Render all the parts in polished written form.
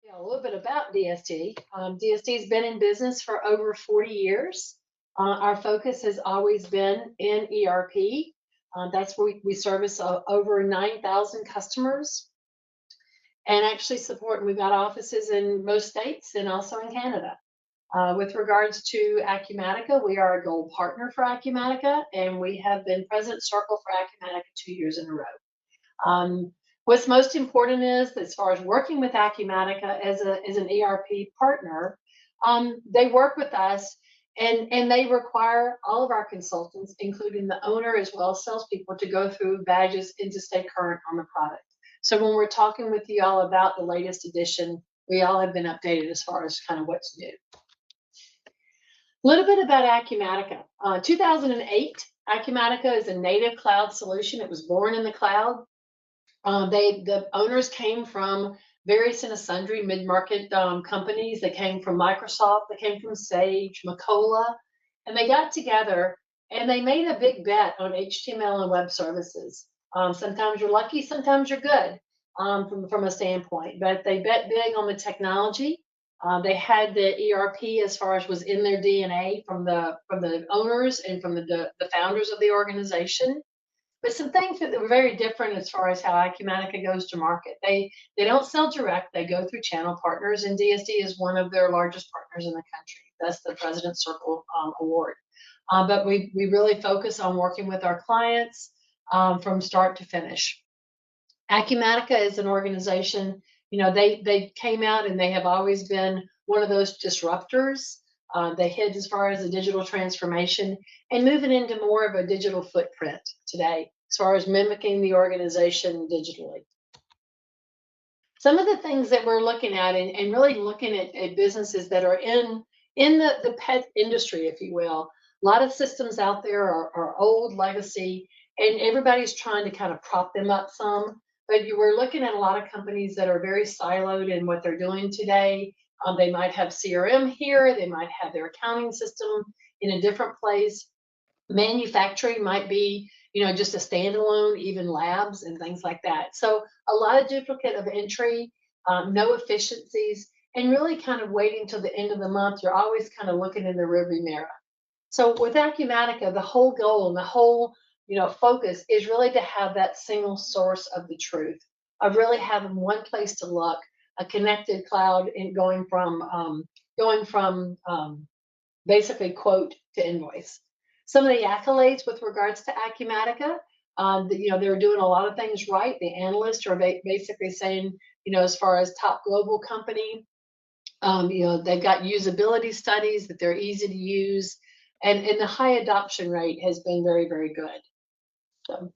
Yeah, a little bit about DSD. DSD has been in business for over 40 years. Our focus has always been in ERP. That's where we service over 9,000 customers and actually support. We've got offices in most states and also in Canada. With regards to Acumatica, we are a gold partner for Acumatica, and we have been President Circle for Acumatica 2 years in a row. Um, what's most important is, as far as working with Acumatica as an ERP partner, they work with us and they require all of our consultants, including the owner as well as salespeople, to go through badges and to stay current on the product. So when we're talking with you all about the latest edition, we all have been updated as far as kind of what's new. A little bit about Acumatica. 2008, Acumatica is a native cloud solution. It was born in the cloud. The owners came from various and sundry mid-market companies. They came from Microsoft, they came from Sage, Macola, and they got together and they made a big bet on HTML and web services. Sometimes you're lucky, sometimes you're good from a standpoint, but they bet big on the technology. They had the ERP as far as was in their DNA from the owners and from the founders of the organization. But some things that were very different as far as how Acumatica goes to market. They don't sell direct, they go through channel partners, and DSD is one of their largest partners in the country. That's the President's Circle Award. But we really focus on working with our clients from start to finish. Acumatica is an organization, they came out and they have always been one of those disruptors. They hit as far as the digital transformation and moving into more of a digital footprint today, as far as mimicking the organization digitally. Some of the things that we're looking at and really looking at businesses that are in the pet industry, if you will. A lot of systems out there are old legacy, and everybody's trying to kind of prop them up some. But you were looking at a lot of companies that are very siloed in what they're doing today. They might have CRM here, they might have their accounting system in a different place. Manufacturing might be, just a standalone, even labs and things like that. So a lot of duplicate of entry, no efficiencies, and really kind of waiting till the end of the month. You're always kind of looking in the rearview mirror. So with Acumatica, the whole goal and the whole, focus is really to have that single source of the truth, of really having one place to look, a connected cloud, and going from basically quote to invoice. Some of the accolades with regards to Acumatica, they're doing a lot of things right. The analysts are basically saying, as far as top global company, they've got usability studies that they're easy to use, and the high adoption rate has been very, very good. So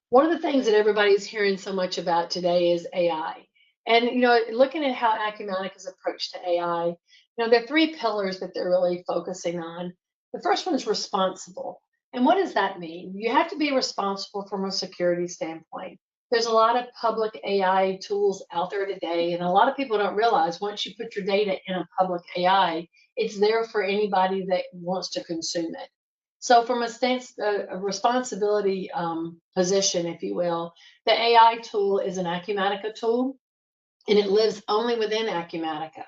one of the things that everybody's hearing so much about today is AI. And looking at how Acumatica's approach to AI, there are three pillars that they're really focusing on. The first one is responsible. And what does that mean? You have to be responsible from a security standpoint. There's a lot of public AI tools out there today, and a lot of people don't realize once you put your data in a public AI, it's there for anybody that wants to consume it. So from a responsibility position, if you will, the AI tool is an Acumatica tool, and it lives only within Acumatica.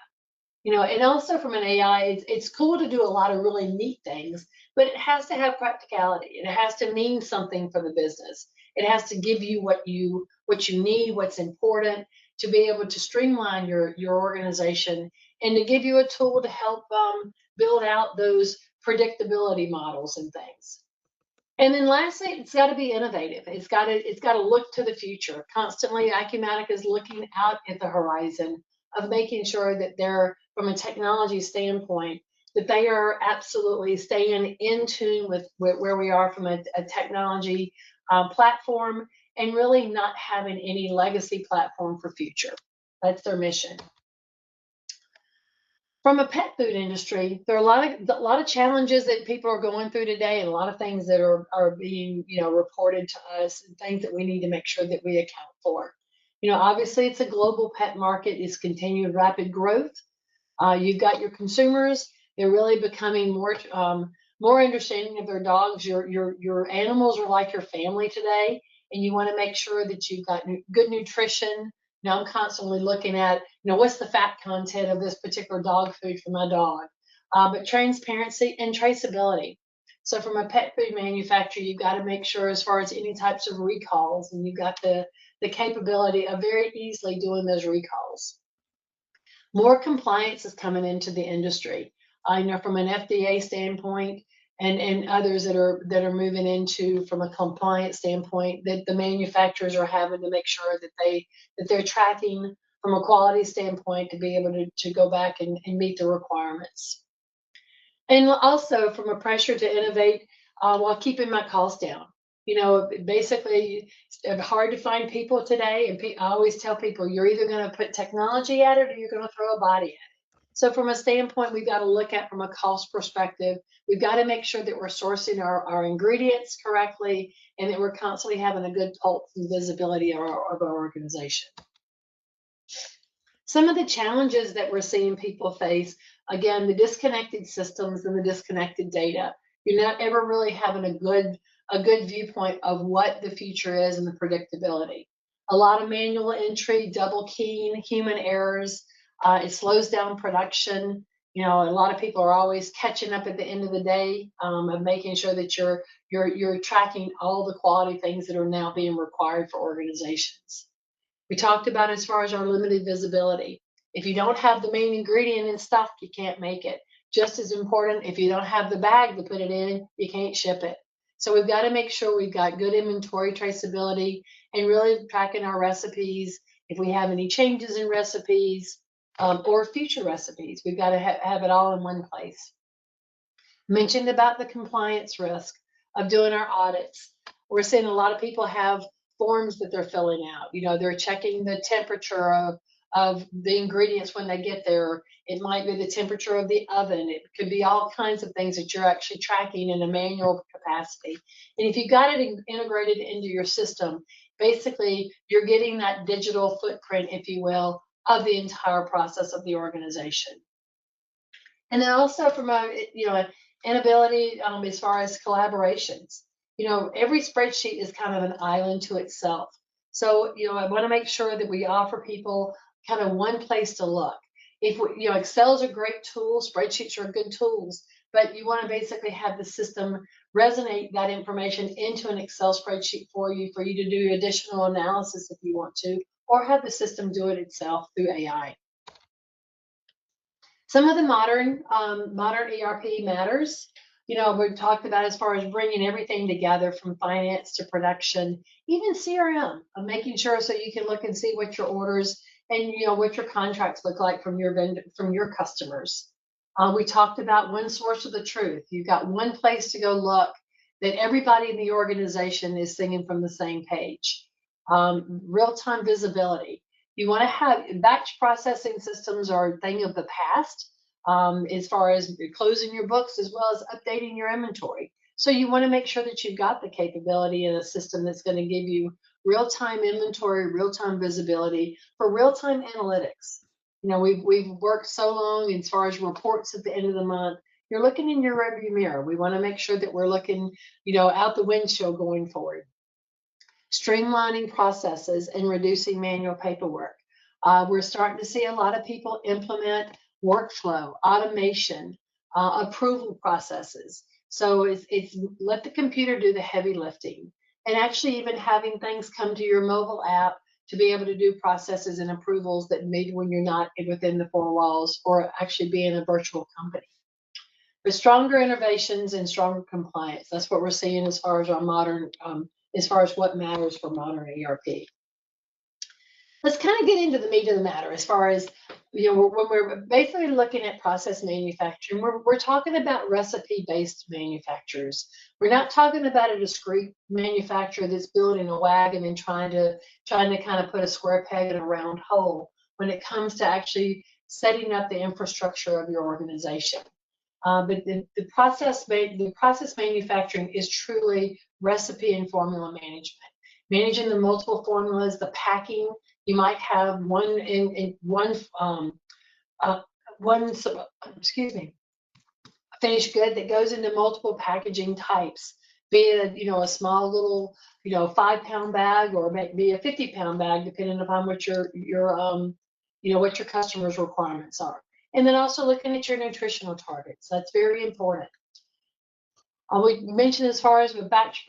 And also from an AI, it's cool to do a lot of really neat things, but it has to have practicality, and it has to mean something for the business. It has to give you what you need, what's important, to be able to streamline your organization, and to give you a tool to help build out those predictability models and things. And then lastly, it's got to be innovative. It's got to look to the future. Constantly, Acumatica is looking out at the horizon of making sure that they're, from a technology standpoint, that they are absolutely staying in tune with where we are from a technology platform, and really not having any legacy platform for future. That's their mission. From a pet food industry, there are a lot of challenges that people are going through today, and a lot of things that are being reported to us, and things that we need to make sure that we account for. Obviously, it's a global pet market. It's continued rapid growth. You've got your consumers; they're really becoming more understanding of their dogs. Your animals are like your family today, and you want to make sure that you've got good nutrition, Now I'm constantly looking at, what's the fat content of this particular dog food for my dog. But transparency and traceability. So from a pet food manufacturer, you've got to make sure as far as any types of recalls, and you've got the capability of very easily doing those recalls. More compliance is coming into the industry. I know from an FDA standpoint and others that are moving into from a compliance standpoint, that the manufacturers are having to make sure that they're tracking from a quality standpoint to be able to go back and meet the requirements. And also from a pressure to innovate while keeping my costs down. Basically, it's hard to find people today. And I always tell people, you're either going to put technology at it or you're going to throw a body at it. So from a standpoint, we've got to look at from a cost perspective, we've got to make sure that we're sourcing our ingredients correctly and that we're constantly having a good pulse and visibility of our organization. Some of the challenges that we're seeing people face, again, the disconnected systems and the disconnected data. You're not ever really having a good viewpoint of what the future is and the predictability. A lot of manual entry, double keying, human errors. It slows down production. A lot of people are always catching up at the end of the day of making sure that you're tracking all the quality things that are now being required for organizations. We talked about as far as our limited visibility. If you don't have the main ingredient in stock, you can't make it. Just as important, if you don't have the bag to put it in, you can't ship it. So we've got to make sure we've got good inventory traceability and really tracking our recipes. If we have any changes in recipes or future recipes, we've got to have it all in one place. Mentioned about the compliance risk of doing our audits. We're seeing a lot of people have forms that they're filling out. They're checking the temperature of the ingredients when they get there. It might be the temperature of the oven. It could be all kinds of things that you're actually tracking in a manual capacity. And if you got it integrated into your system, basically you're getting that digital footprint, if you will, of the entire process of the organization. And then also from a inability as far as collaborations. Every spreadsheet is kind of an island to itself. So, I want to make sure that we offer people kind of one place to look. If Excel's a great tool, spreadsheets are good tools, but you want to basically have the system resonate that information into an Excel spreadsheet for you to do additional analysis if you want to, or have the system do it itself through AI. Some of the modern ERP matters. We've talked about as far as bringing everything together from finance to production, even CRM, of making sure so you can look and see what your orders and what your contracts look like from your customers. We talked about one source of the truth. You've got one place to go look that everybody in the organization is singing from the same page. Real-time visibility. You want to have batch processing systems are a thing of the past as far as closing your books as well as updating your inventory. So you want to make sure that you've got the capability in a system that's going to give you real-time inventory, real-time visibility for real-time analytics. We've worked so long as far as reports at the end of the month. You're looking in your rearview mirror. We want to make sure that we're looking, out the windshield going forward. Streamlining processes and reducing manual paperwork. We're starting to see a lot of people implement workflow, automation, approval processes. So it's let the computer do the heavy lifting, and actually even having things come to your mobile app to be able to do processes and approvals that maybe when you're not within the four walls or actually be in a virtual company. But stronger innovations and stronger compliance. That's what we're seeing as far as our modern as far as what matters for modern ERP. Let's kind of get into the meat of the matter as far as, when we're basically looking at process manufacturing, we're talking about recipe-based manufacturers. We're not talking about a discrete manufacturer that's building a wagon and trying to kind of put a square peg in a round hole when it comes to actually setting up the infrastructure of your organization. But the process manufacturing is truly recipe and formula management. Managing the multiple formulas, the packing. You might have one finished good that goes into multiple packaging types. be it, a small little, 5-pound bag, or maybe a 50-pound bag, depending upon what what your customers' requirements are. And then also looking at your nutritional targets. That's very important. We mentioned as far as with batch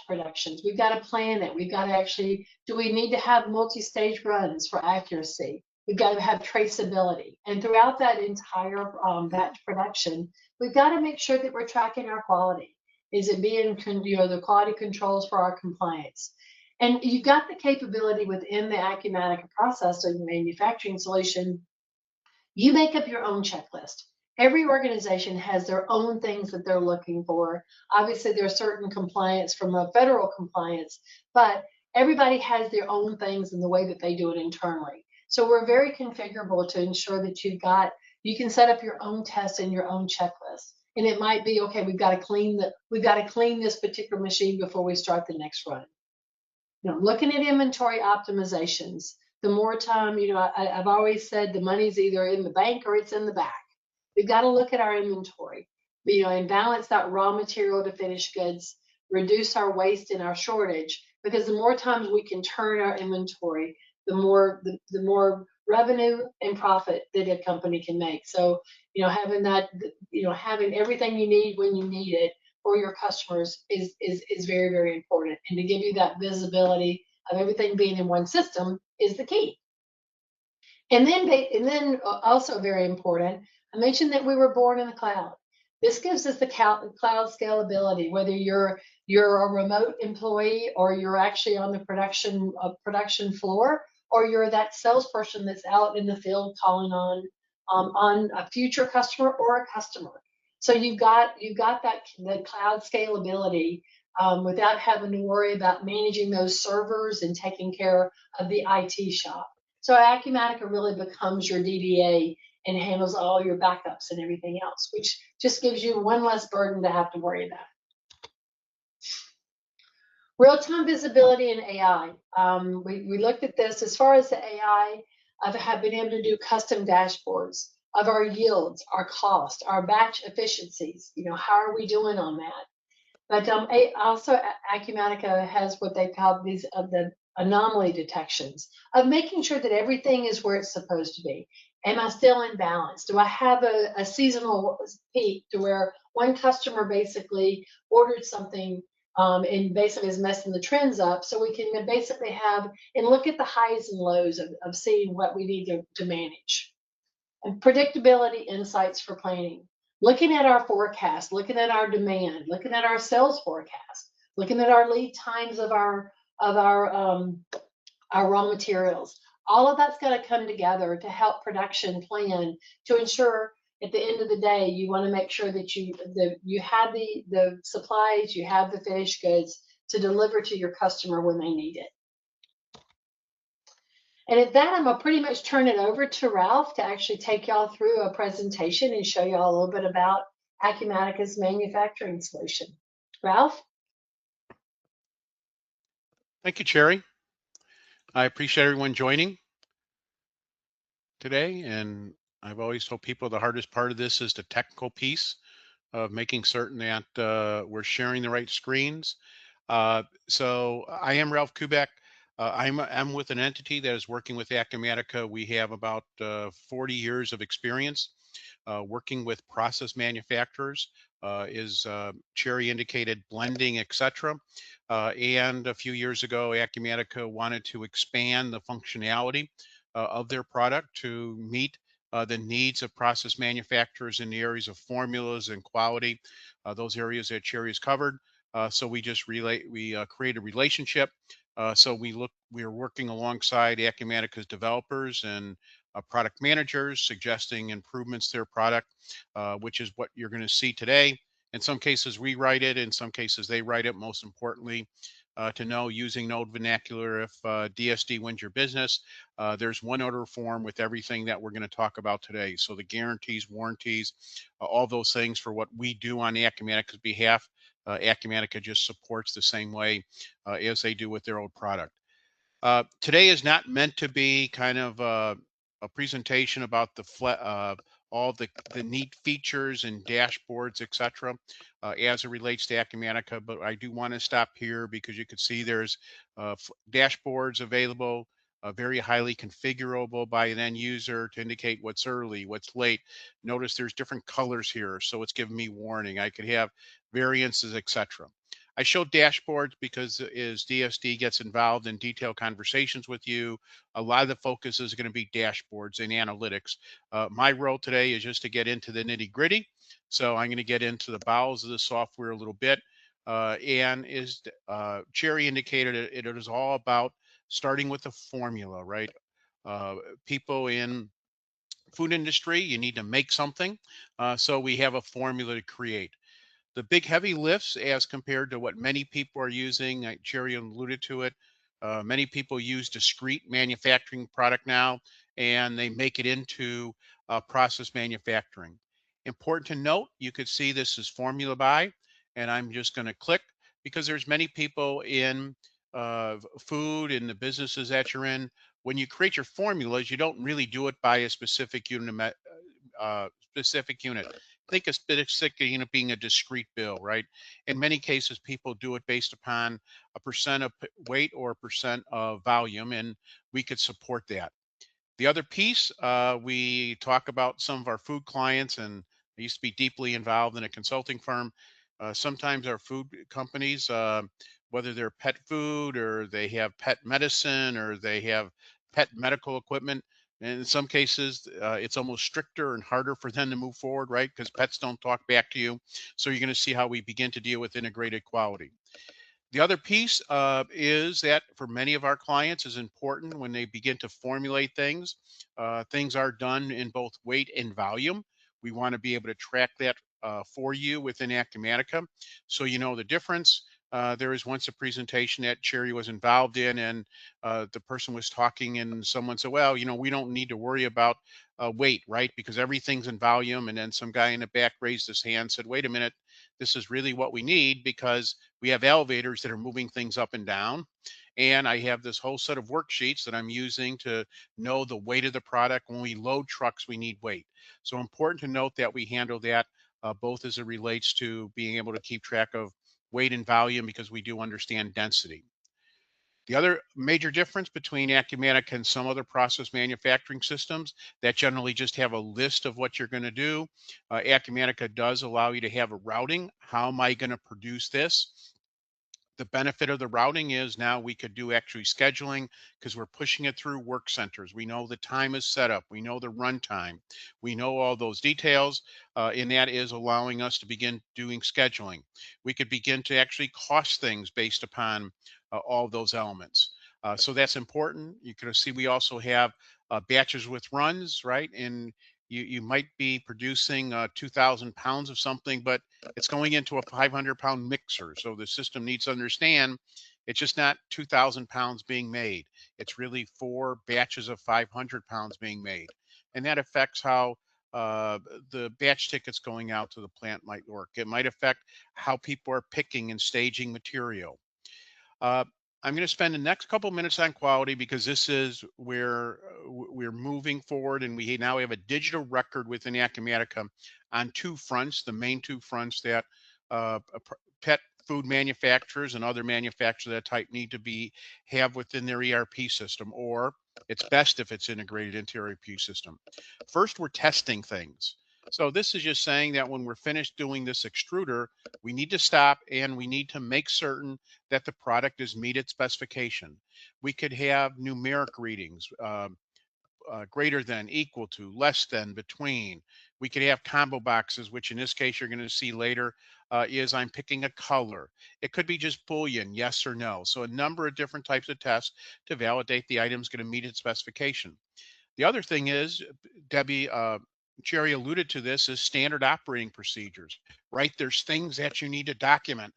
productions, we've got to plan it. We've got to actually, do we need to have multi-stage runs for accuracy? We've got to have traceability. And throughout that entire batch production, we've got to make sure that we're tracking our quality. Is it being, the quality controls for our compliance? And you've got the capability within the Acumatica process of manufacturing solution. You make up your own checklist. Every organization has their own things that they're looking for. Obviously, there's certain compliance from a federal compliance, but everybody has their own things in the way that they do it internally. So we're very configurable to ensure that you can set up your own tests and your own checklist. And it might be, okay, we've got to clean this particular machine before we start the next run. Looking at inventory optimizations, the more time, I've always said the money's either in the bank or it's in the back. We've got to look at our inventory, and balance that raw material to finished goods, reduce our waste and our shortage, because the more times we can turn our inventory, the more revenue and profit that a company can make. So, having that, having everything you need when you need it for your customers is very, very important. And to give you that visibility of everything being in one system is the key. And then also very important, I mentioned that we were born in the cloud. This gives us the cloud scalability, whether you're a remote employee, or you're actually on the production floor, or you're that salesperson that's out in the field calling on a future customer or a customer. So you've got the cloud scalability without having to worry about managing those servers and taking care of the IT shop. So Acumatica really becomes your DBA and handles all your backups and everything else, which just gives you one less burden to have to worry about. Real-time visibility and AI. We looked at this as far as the AI. I have been able to do custom dashboards of our yields, our cost, our batch efficiencies. How are we doing on that? But also Acumatica has what they call these the anomaly detections, of making sure that everything is where it's supposed to be. Am I still in balance? Do I have a seasonal peak to where one customer basically ordered something and basically is messing the trends up? So we can basically have and look at the highs and lows of seeing what we need to manage. And predictability insights for planning. Looking at our forecast, looking at our demand, looking at our sales forecast, looking at our lead times of our raw materials. All of that's got to come together to help production plan, to ensure at the end of the day, you want to make sure that you have the supplies, you have the finished goods to deliver to your customer when they need it. And at that, I'm going to pretty much turn it over to Ralph to actually take y'all through a presentation and show y'all a little bit about Acumatica's manufacturing solution. Ralph? Thank you, Cherry. I appreciate everyone joining today. And I've always told people the hardest part of this is the technical piece of making certain that we're sharing the right screens. So I am Ralph Kubek. I'm with an entity that is working with Acumatica. We have about 40 years of experience working with process manufacturers, Cherry indicated, blending, etc. And a few years ago, Acumatica wanted to expand the functionality of their product to meet the needs of process manufacturers in the areas of formulas and quality, those areas that Cherry has covered. So we just create a relationship. So we are working alongside Acumatica's developers and product managers, suggesting improvements to their product, which is what you're going to see today. In some cases, we write it. In some cases, they write it. Most importantly, to know, using node vernacular, if DSD wins your business, there's one order form with everything that we're going to talk about today. So the guarantees, warranties, all those things for what we do on Acumatica's behalf, Acumatica just supports the same way as they do with their old product. Today is not meant to be kind of a presentation about all the neat features and dashboards, etc., as it relates to Acumatica. But I do want to stop here because you can see there's dashboards available, very highly configurable by an end user to indicate what's early, what's late. Notice there's different colors here, so it's giving me warning. I could have variances, etc. I show dashboards because as DSD gets involved in detailed conversations with you, a lot of the focus is going to be dashboards and analytics. My role today is just to get into the nitty gritty. So I'm going to get into the bowels of the software a little bit. And is Cherry indicated it is all about starting with the formula, right? Uh, People in food industry, you need to make something. So we have a formula to create. The big heavy lifts as compared to what many people are using, Jerry alluded to it. Many people use discrete manufacturing product now, and they make it into process manufacturing. Important to note, you could see this is formula by, and I'm just going to click because there's many people in food and the businesses that you're in. When you create your formulas, you don't really do it by a specific unit. Think of specific unit being a discrete bill, right? In many cases, people do it based upon a percent of weight or a percent of volume, and we could support that. The other piece, we talk about some of our food clients, and I used to be deeply involved in a consulting firm. Sometimes our food companies, whether they're pet food or they have pet medicine or they have pet medical equipment, and in some cases, it's almost stricter and harder for them to move forward, right? Because pets don't talk back to you. So you're going to see how we begin to deal with integrated quality. The other piece is that for many of our clients is important when they begin to formulate things. Things are done in both weight and volume. We want to be able to track that for you within Acumatica, so you know the difference. There was once a presentation that Cherry was involved in, and the person was talking, and someone said, "Well, we don't need to worry about weight, right? Because everything's in volume." And then some guy in the back raised his hand, and said, "Wait a minute, this is really what we need because we have elevators that are moving things up and down. And I have this whole set of worksheets that I'm using to know the weight of the product. When we load trucks, we need weight." So important to note that we handle that both as it relates to being able to keep track of weight and volume because we do understand density. The other major difference between Acumatica and some other process manufacturing systems that generally just have a list of what you're going to do, Acumatica does allow you to have a routing. How am I going to produce this? The benefit of the routing is now we could do actually scheduling because we're pushing it through work centers. We know the time is set up. We know the runtime. We know all those details, and that is allowing us to begin doing scheduling. We could begin to actually cost things based upon all those elements. So that's important. You can see we also have batches with runs, right? And you might be producing 2,000 pounds of something, but it's going into a 500-pound mixer. So the system needs to understand it's just not 2,000 pounds being made. It's really 4 batches of 500 pounds being made. And that affects how uh, the batch tickets going out to the plant might work. It might affect how people are picking and staging material. Uh, I'm going to spend the next couple minutes on quality because this is where we're moving forward, and we now have a digital record within Acumatica on two fronts, the main two fronts that pet food manufacturers and other manufacturers of that type need to have within their ERP system, or it's best if it's integrated into your ERP system. First, we're testing things. So this is just saying that when we're finished doing this extruder, we need to stop and we need to make certain that the product is meet its specification. We could have numeric readings, greater than, equal to, less than, between. We could have combo boxes, which in this case you're going to see later is I'm picking a color. It could be just Boolean, yes or no. So a number of different types of tests to validate the item's going to meet its specification. The other thing is, Debbie, Jerry alluded to this, is standard operating procedures, right? There's things that you need to document.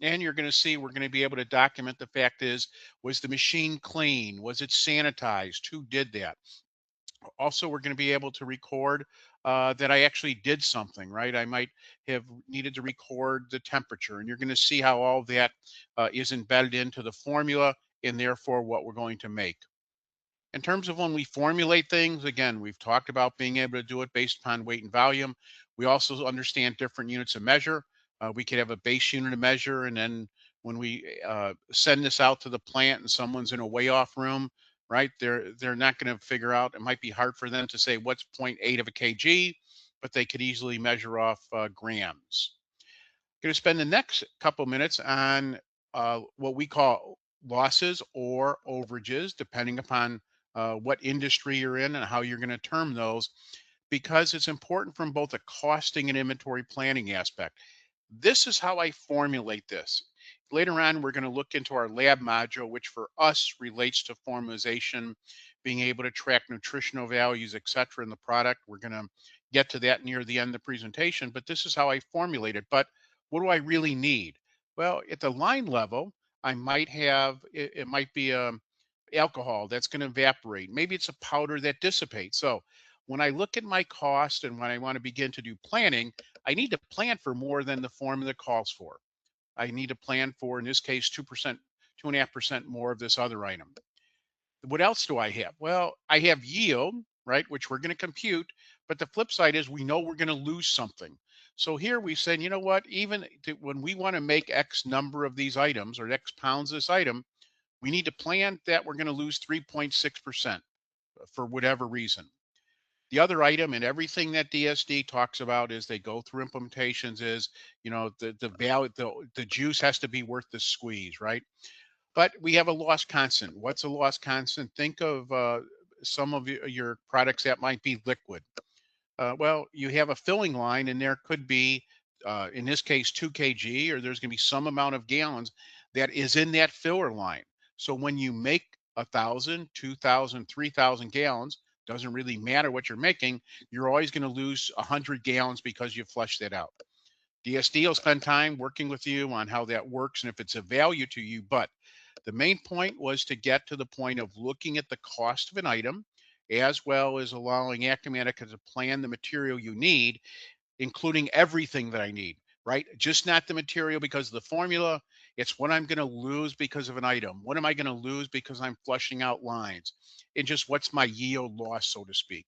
And you're going to see we're going to be able to document the fact is, was the machine clean? Was it sanitized? Who did that? Also, we're going to be able to record that I actually did something, right? I might have needed to record the temperature, and you're going to see how all that is embedded into the formula and therefore what we're going to make. In terms of when we formulate things, again, we've talked about being able to do it based upon weight and volume. We also understand different units of measure. We could have a base unit of measure, and then when we send this out to the plant and someone's in a way off room, right? They're not going to figure out. It might be hard for them to say what's zero point 0.8 of a kg, but they could easily measure off grams. Going to spend the next couple minutes on what we call losses or overages, depending upon what industry you're in and how you're going to term those, because it's important from both a costing and inventory planning aspect. This is how I formulate this. Later on, we're going to look into our lab module, which for us relates to formalization, being able to track nutritional values, et cetera, in the product. We're going to get to that near the end of the presentation, but this is how I formulate it. But what do I really need? Well, at the line level, I might have, it might be alcohol that's going to evaporate. Maybe it's a powder that dissipates. So when I look at my cost and when I want to begin to do planning, I need to plan for more than the formula calls for. I need to plan for, in this case, 2%, 2.5% more of this other item. What else do I have? Well, I have yield, right, which we're going to compute. But the flip side is we know we're going to lose something. So here we said, you know what, even when we want to make X number of these items or X pounds of this item, we need to plan that we're going to lose 3.6% for whatever reason. The other item and everything that DSD talks about is they go through implementations is, the value, the juice has to be worth the squeeze, right? But we have a loss constant. What's a loss constant? Think of some of your products that might be liquid. Well, you have a filling line, and there could be, in this case, 2 kg, or there's going to be some amount of gallons that is in that filler line. So when you make 1,000, 2,000, 3,000 gallons, doesn't really matter what you're making. You're always going to lose 100 gallons because you flushed that out. DSD will spend time working with you on how that works and if it's a value to you. But the main point was to get to the point of looking at the cost of an item, as well as allowing Acumatica to plan the material you need, including everything that I need, right? Just not the material because of the formula. It's what I'm going to lose because of an item. What am I going to lose because I'm flushing out lines? And just what's my yield loss, so to speak.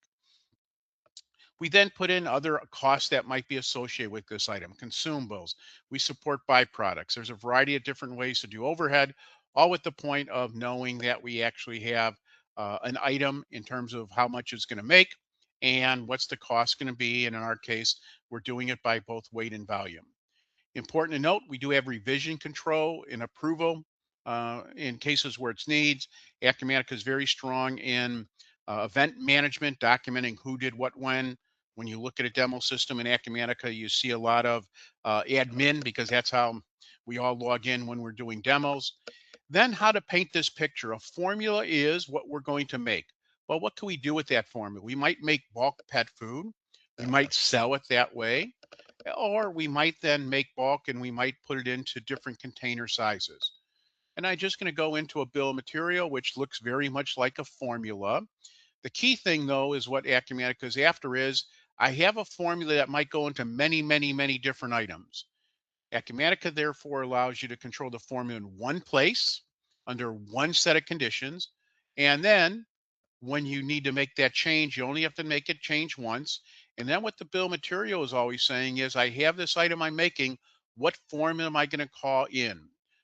We then put in other costs that might be associated with this item, consumables. We support byproducts. There's a variety of different ways to do overhead, all with the point of knowing that we actually have an item in terms of how much it's going to make and what's the cost going to be. And in our case, we're doing it by both weight and volume. Important to note, we do have revision control and approval in cases where it's needs. Acumatica is very strong in event management, documenting who did what when. When you look at a demo system in Acumatica, you see a lot of admin because that's how we all log in when we're doing demos. Then how to paint this picture. A formula is what we're going to make. Well, what can we do with that formula? We might make bulk pet food. We might sell it that way. Or we might then make bulk and we might put it into different container sizes. And I'm just going to go into a bill of material, which looks very much like a formula. The key thing, though, is what Acumatica is after is I have a formula that might go into many, many, many different items. Acumatica, therefore, allows you to control the formula in one place under one set of conditions. And then when you need to make that change, you only have to make it change once. And then what the bill of material is always saying is, I have this item I'm making. What formula am I going to call in?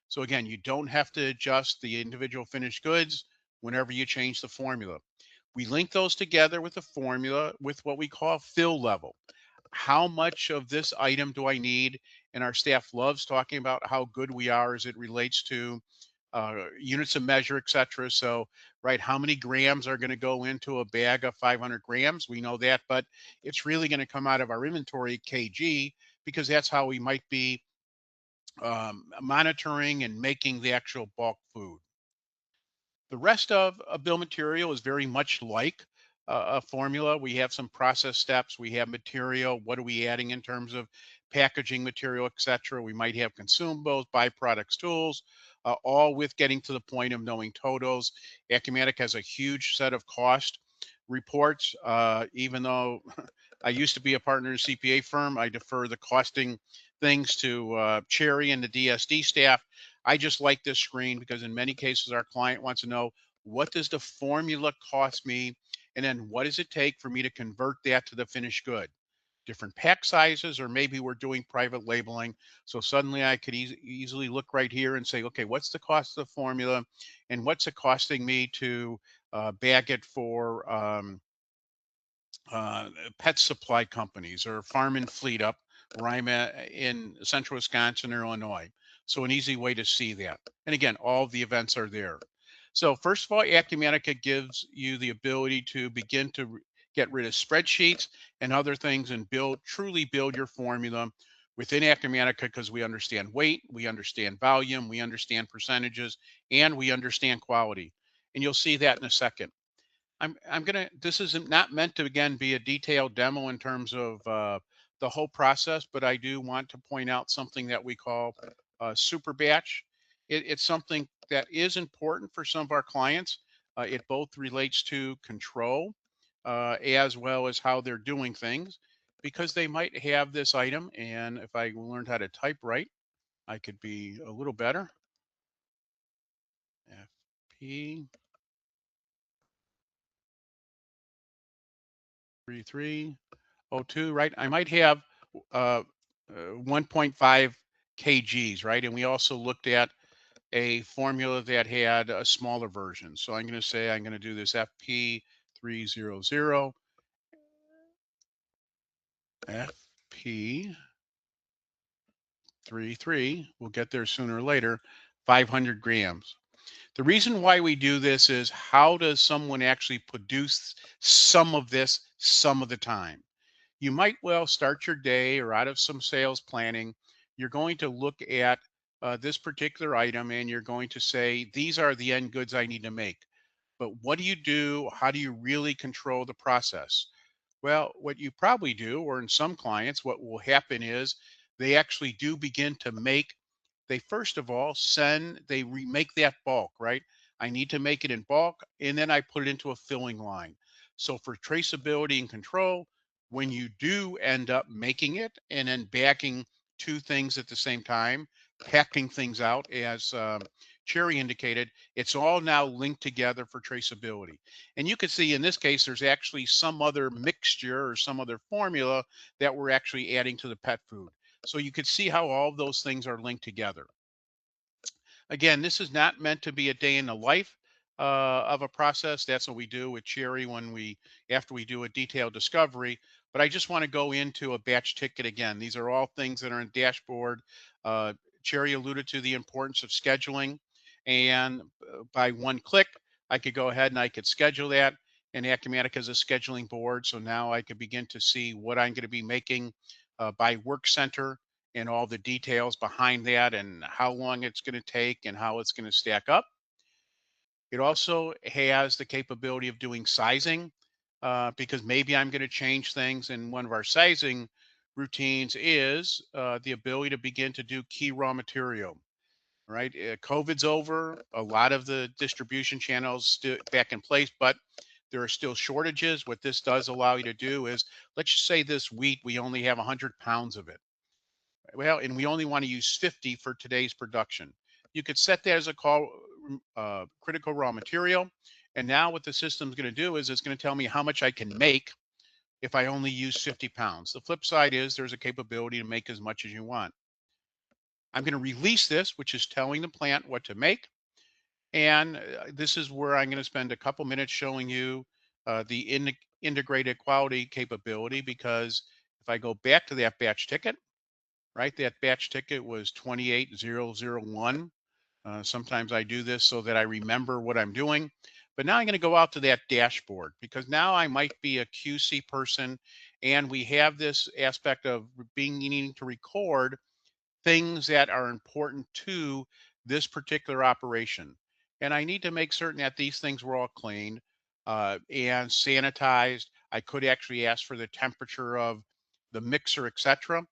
So again, you don't have to adjust the individual finished goods whenever you change the formula. We link those together with the formula with what we call fill level. How much of this item do I need? And our staff loves talking about how good we are as it relates to units of measure, et cetera. So, right, how many grams are going to go into a bag of 500 grams? We know that, but it's really going to come out of our inventory kg because that's how we might be monitoring and making the actual bulk food. The rest of a bill material is very much like a formula. We have some process steps. We have material. What are we adding in terms of packaging material, et cetera? We might have consumables, byproducts, tools, all with getting to the point of knowing totals. Acumatica has a huge set of cost reports. Even though I used to be a partner in a CPA firm, I defer the costing things to Cherry and the DSD staff. I just like this screen because in many cases our client wants to know what does the formula cost me? And then what does it take for me to convert that to the finished good? Different pack sizes, or maybe we're doing private labeling. So suddenly I could easily look right here and say, okay, what's the cost of the formula, and what's it costing me to bag it for pet supply companies or farm and fleet up where I'm at in central Wisconsin or Illinois. So an easy way to see that. And again, all of the events are there. So first of all, Acumatica gives you the ability to begin to get rid of spreadsheets and other things and truly build your formula within Acumatica, because we understand weight, we understand volume, we understand percentages, and we understand quality. And you'll see that in a second. This isn't not meant to again be a detailed demo in terms of the whole process, but I do want to point out something that we call super batch. It's something that is important for some of our clients. It both relates to control as well as how they're doing things, because they might have this item, and if I learned how to type right, I could be a little better. FP 3302, right? I might have uh, 1.5 kgs, right? And we also looked at a formula that had a smaller version. So I'm going to say I'm going to do this FP300, FP33. We'll get there sooner or later, 500 grams. The reason why we do this is, how does someone actually produce some of this some of the time? You might well start your day or out of some sales planning. You're going to look at this particular item and you're going to say, these are the end goods I need to make. But what do you do? How do you really control the process? Well, what you probably do, or in some clients, what will happen is they actually do begin to make, they first of all they remake that bulk, right? I need to make it in bulk, and then I put it into a filling line. So for traceability and control, when you do end up making it and then bagging two things at the same time, packing things out, as Cherry indicated, it's all now linked together for traceability. And you can see in this case, there's actually some other mixture or some other formula that we're actually adding to the pet food. So you could see how all of those things are linked together. Again, this is not meant to be a day in the life of a process. That's what we do with Cherry after we do a detailed discovery. But I just want to go into a batch ticket again. These are all things that are in dashboard. Uh, Cherry alluded to the importance of scheduling, and by one click, I could go ahead and I could schedule that. And Acumatica is a scheduling board, so now I could begin to see what I'm going to be making by work center, and all the details behind that and how long it's going to take and how it's going to stack up. It also has the capability of doing sizing, because maybe I'm going to change things. And one of our sizing routines is the ability to begin to do key raw material. Right, COVID's over. A lot of the distribution channels still back in place, but there are still shortages. What this does allow you to do is, let's just say this wheat, we only have 100 pounds of it. Well, and we only want to use 50 for today's production. You could set that as a critical raw material. And now what the system's going to do is, it's going to tell me how much I can make if I only use 50 pounds. The flip side is there's a capability to make as much as you want. I'm going to release this, which is telling the plant what to make. And this is where I'm going to spend a couple minutes showing you the integrated quality capability, because if I go back to that batch ticket, right? That batch ticket was 28001. Sometimes I do this so that I remember what I'm doing. But now I'm going to go out to that dashboard, because now I might be a QC person, and we have this aspect of needing to record things that are important to this particular operation. And I need to make certain that these things were all cleaned and sanitized. I could actually ask for the temperature of the mixer, etc.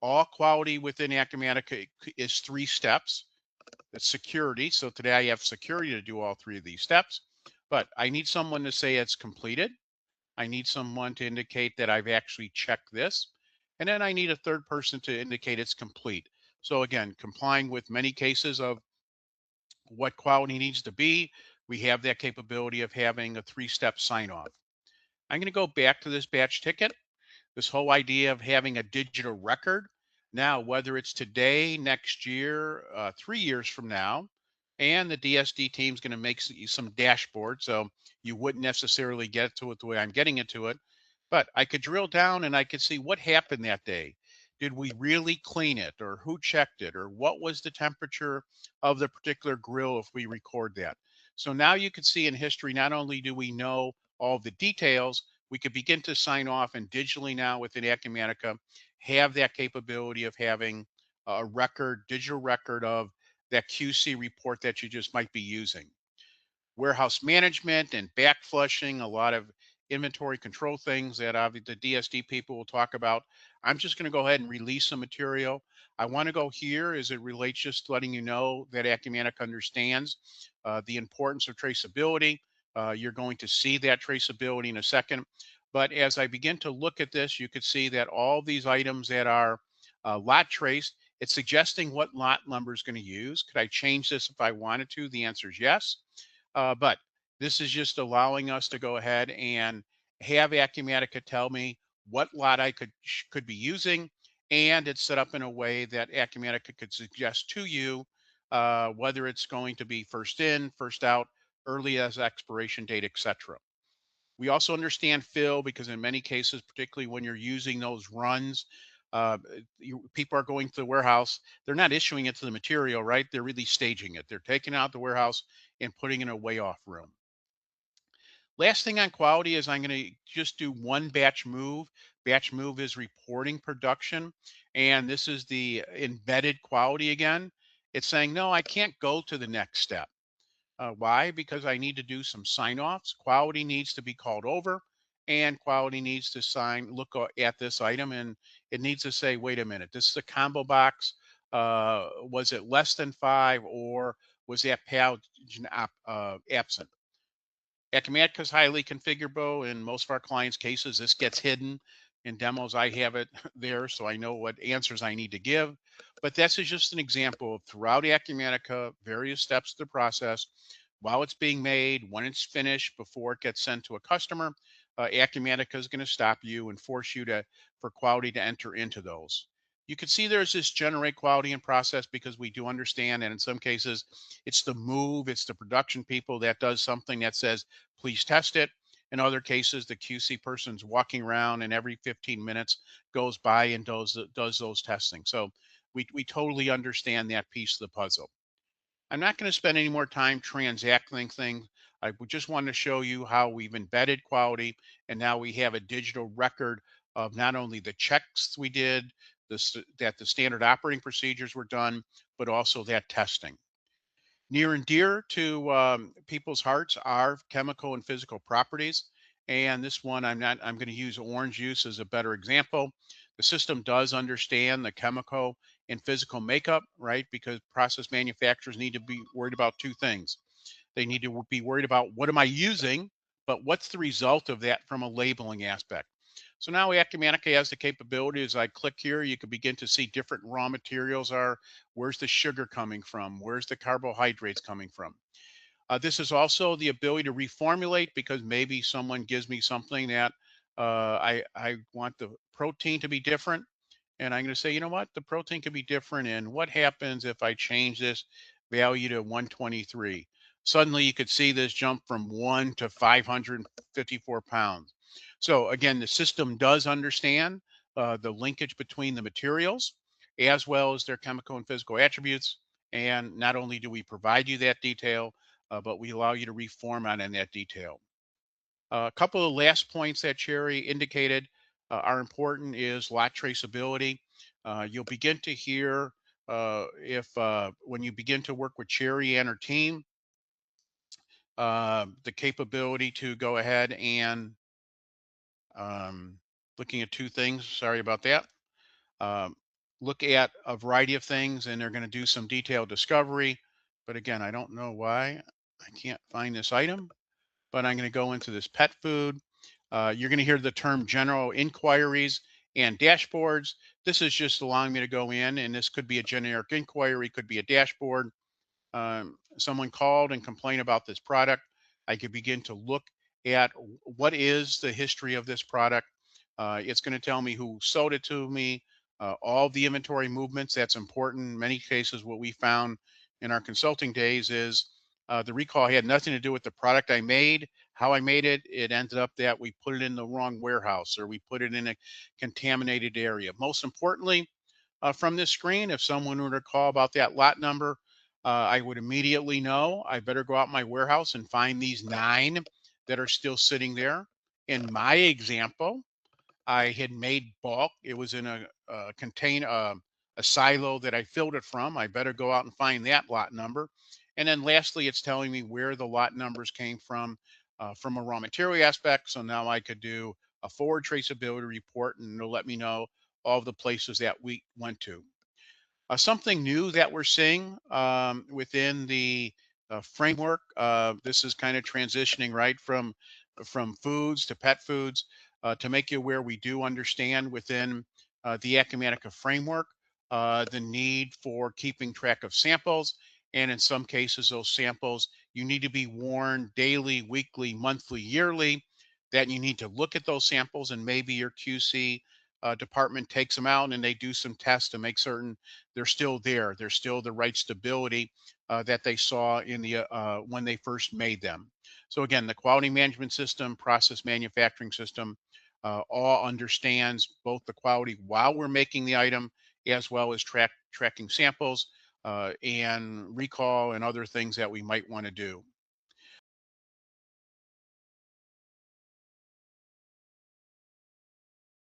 All quality within Acumatica is 3 steps. That's security. So today I have security to do all 3 of these steps. But I need someone to say it's completed. I need someone to indicate that I've actually checked this. And then I need a third person to indicate it's complete. So again, complying with many cases of what quality needs to be. we have that capability of having a 3-step sign off. I'm going to go back to this batch ticket, this whole idea of having a digital record. Now, whether it's today, next year, 3 years from now, and the DSD team's going to make some dashboard, so you wouldn't necessarily get to it the way I'm getting into it, but I could drill down and I could see what happened that day. Did we really clean it, or who checked it, or what was the temperature of the particular grill if we record that? So now you can see in history, not only do we know all the details, we could begin to sign off and digitally now within Acumatica have that capability of having a record, digital record of that QC report that you just might be using. Warehouse management and back flushing, a lot of inventory control things that the DSD people will talk about. I'm just going to go ahead and release some material. I want to go here as it relates, just letting you know that Acumatica understands the importance of traceability. You're going to see that traceability in a second. But as I begin to look at this, you could see that all these items that are lot traced, it's suggesting what lot number is going to use. Could I change this if I wanted to? The answer is yes. But this is just allowing us to go ahead and have Acumatica tell me what lot I could be using, and it's set up in a way that Acumatica could suggest to you whether it's going to be first in, first out, early as expiration date, etc. We also understand fill because in many cases, particularly when you're using those runs, people are going to the warehouse. They're not issuing it to the material, right? They're really staging it. They're taking out the warehouse and putting it in a way off room. Last thing on quality is I'm going to just do one batch move. Batch move is reporting production. And this is the embedded quality again. It's saying, no, I can't go to the next step. Why? Because I need to do some sign-offs. Quality needs to be called over, and quality needs to look at this item, and it needs to say, wait a minute, this is a combo box. Was it less than 5, or was that pathogen absent? Acumatica is highly configurable. In most of our clients' cases, this gets hidden. In demos, I have it there, so I know what answers I need to give. But this is just an example of throughout Acumatica, various steps of the process, while it's being made, when it's finished, before it gets sent to a customer. Acumatica is going to stop you and force you for quality to enter into those. You can see there's this generate quality and process because we do understand that in some cases it's the move, it's the production people that does something that says, please test it. In other cases, the QC person's walking around and every 15 minutes goes by and does those testing. So we totally understand that piece of the puzzle. I'm not going to spend any more time transacting things. I just want to show you how we've embedded quality, and now we have a digital record of not only the checks we did, that the standard operating procedures were done, but also that testing. Near and dear to people's hearts are chemical and physical properties. And this one, I'm going to use orange juice as a better example. The system does understand the chemical and physical makeup, right? Because process manufacturers need to be worried about two things. They need to be worried about what am I using, but what's the result of that from a labeling aspect. So now Acumatica has the capability. As I click here, you can begin to see different raw materials are, where's the sugar coming from? Where's the carbohydrates coming from? This is also the ability to reformulate because maybe someone gives me something that I want the protein to be different. And I'm going to say, you know what, the protein could be different. And what happens if I change this value to 123? Suddenly you could see this jump from 1 to 554 pounds. So again, the system does understand the linkage between the materials as well as their chemical and physical attributes. And not only do we provide you that detail, but we allow you to reformat in that detail. A couple of last points that Cherry indicated are important is lot traceability. You'll begin to hear if when you begin to work with Cherry and her team, the capability to go ahead and looking at two things. Sorry about that. Um, Look at a variety of things, and they're going to do some detailed discovery. But again, I don't know why I can't find this item, but I'm going to go into this pet food. You're going to hear the term general inquiries and dashboards. This is just allowing me to go in, and this could be a generic inquiry, could be a dashboard. someone called and complained about this product, I could begin to look at what is the history of this product. It's going to tell me who sold it to me, all the inventory movements. That's important. In many cases, what we found in our consulting days is the recall had nothing to do with the product I made, how I made it. It ended up that we put it in the wrong warehouse or we put it in a contaminated area. Most importantly, from this screen, if someone were to call about that lot number, I would immediately know I better go out my warehouse and find these 9 that are still sitting there. In my example, I had made bulk. It was in a silo that I filled it from. I better go out and find that lot number. And then lastly, it's telling me where the lot numbers came from a raw material aspect. So now I could do a forward traceability report and it'll let me know all the places that we went to. Something new that we're seeing within the framework. This is kind of transitioning right from foods to pet foods to make you aware. We do understand within the Acumatica framework the need for keeping track of samples, and in some cases, those samples you need to be worn daily, weekly, monthly, yearly. That you need to look at those samples, and maybe your QC department takes them out and they do some tests to make certain they're still there. They're still the right stability that they saw in the when they first made them. So again, the quality management system, process manufacturing system, all understands both the quality while we're making the item, as well as tracking samples and recall and other things that we might want to do.